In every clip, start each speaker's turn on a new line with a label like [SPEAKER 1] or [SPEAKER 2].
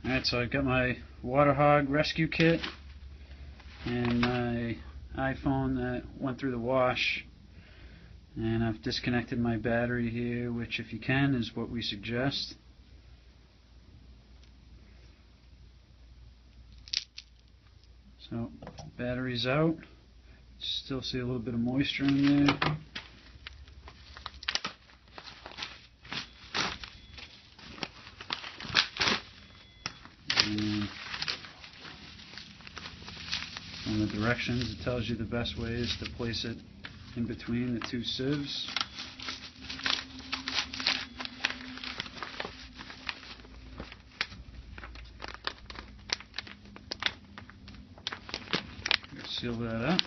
[SPEAKER 1] Alright, so I've got my WaterHog rescue kit and my iPhone that went through the wash, and I've disconnected my battery here, which if you can is what we suggest. So battery's out. Still see a little bit of moisture in there. And on the directions it tells you the best way is to place it in between the two sieves. Seal that up,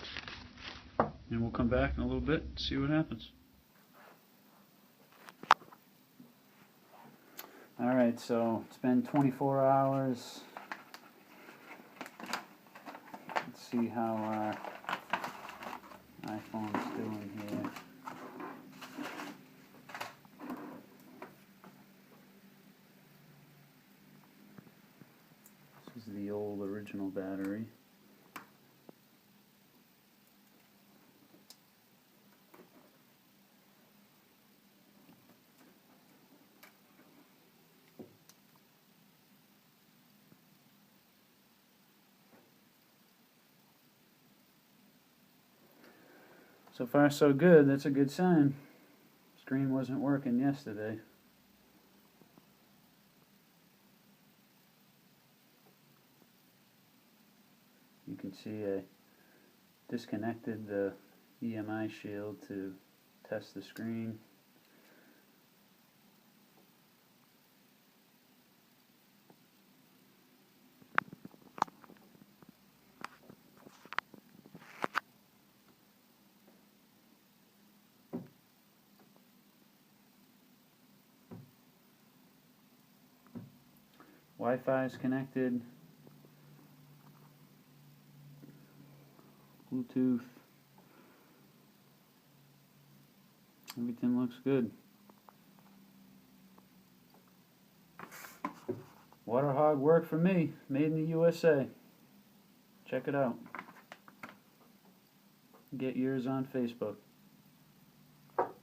[SPEAKER 1] and we'll come back in a little bit and see what happens. Alright, so it's been 24 hours. Let's see how our iPhone's doing here. This is the old original battery. So far so good, that's a good sign. Screen wasn't working yesterday. You can see I disconnected the EMI shield to test the screen. Wi-Fi is connected. Bluetooth. Everything looks good. WaterHog worked for me. Made in the USA. Check it out. Get yours on Facebook.